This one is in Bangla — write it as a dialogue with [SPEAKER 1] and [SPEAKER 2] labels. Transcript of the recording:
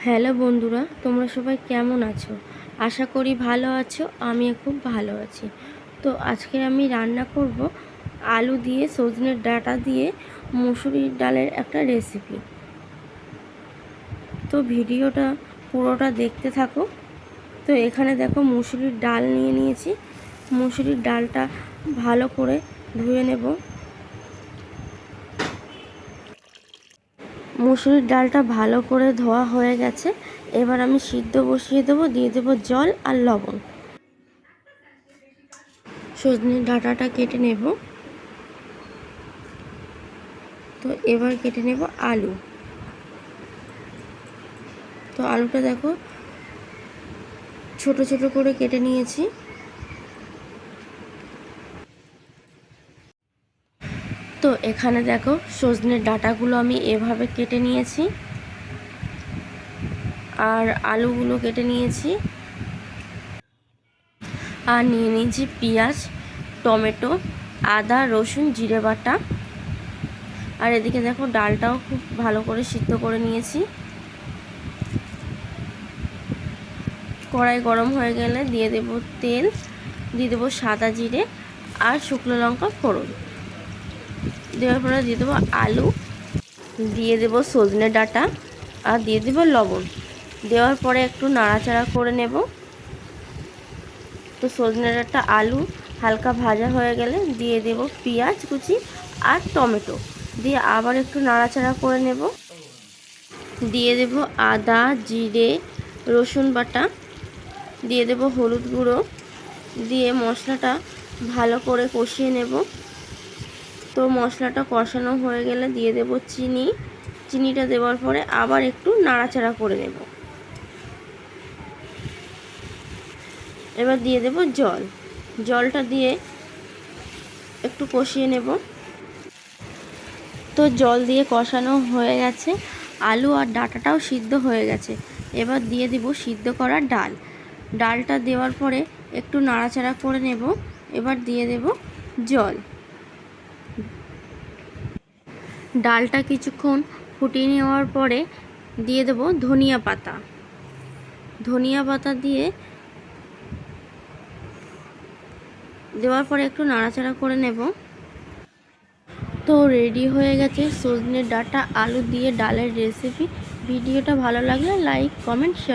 [SPEAKER 1] হ্যালো বন্ধুরা, তোমরা সবাই কেমন আছো? আশা করি ভালো আছো। আমিও খুব ভালো আছি। তো আজকে আমি রান্না করব আলু দিয়ে সজনের ডাঁটা দিয়ে মুসুরির ডালের একটা রেসিপি। তো ভিডিওটা পুরোটা দেখতে থাকো। তো এখানে দেখো মুসুরির ডাল নিয়ে নিয়েছি। মুসুরির ডালটা ভালো করে ধুয়ে নেব। মুসুরির ডালটা ভালো করে ধোয়া হয়ে গেছে। এবার আমি সিদ্ধ বসিয়ে দেবো। দিয়ে দেবো জল আর লবণ। সজনের ডাঁটাটা কেটে নেব। তো এবার কেটে নেব আলু। তো আলুটা দেখো ছোট ছোট করে কেটে নিয়েছি। তো এখানে দেখো সজনের ডাঁটাগুলো আমি এভাবে কেটে নিয়েছি আর আলুগুলো কেটে নিয়েছি আর নিয়ে নিয়েছি পেঁয়াজ, টমেটো, আদা, রসুন, জিরে বাটা। আর এদিকে দেখো ডালটাও খুব ভালো করে সিদ্ধ করে নিয়েছি। কড়াই গরম হয়ে গেলে দিয়ে দেব তেল, দিয়ে দেবো সাদা জিরে আর শুকনো লঙ্কা ফোড়ন। দেওয়ার পরে দিয়ে দেবো আলু, দিয়ে দেবো সজনে ডাঁটা আর দিয়ে দেবো লবণ। দেওয়ার পরে একটু নাড়াচাড়া করে নেব। তো সজনে ডাঁটা আলু হালকা ভাজা হয়ে গেলে দিয়ে দেব পেঁয়াজ কুচি আর টমেটো, দিয়ে আবার একটু নাড়াচাড়া করে নেব। দিয়ে দেব আদা, জিরে, রসুন বাটা, দিয়ে দেব হলুদ গুঁড়ো, দিয়ে মশলাটা ভালো করে কষিয়ে নেব। তো মশলাটা কষানো হয়ে গেলে দিয়ে দেব চিনি। চিনিটা দেওয়ার পরে আবার একটু নাড়াচাড়া করে নেব। এবার দিয়ে দেব জল। জলটা দিয়ে একটু কষিয়ে নেব। তো জল দিয়ে কষানো হয়ে গেছে, আলু আর ডাঁটাটাও সিদ্ধ হয়ে গেছে। এবার দিয়ে দেব সিদ্ধ করা ডাল। ডালটা দেওয়ার পরে একটু নাড়াচাড়া করে নেব। এবার দিয়ে দেব জল। ডালটা কিছুক্ষণ ফুটিয়ে নেওয়ার পরে দিয়ে দেব ধনিয়া পাতা। ধনিয়া পাতা দেওয়ার পরে একটু নাড়াচাড়া করে নেব। তো রেডি হয়ে গেছে সজনে ডাঁটা আলু দিয়ে ডালের রেসিপি। ভিডিওটা ভালো লাগলে লাইক, কমেন্ট, শেয়ার।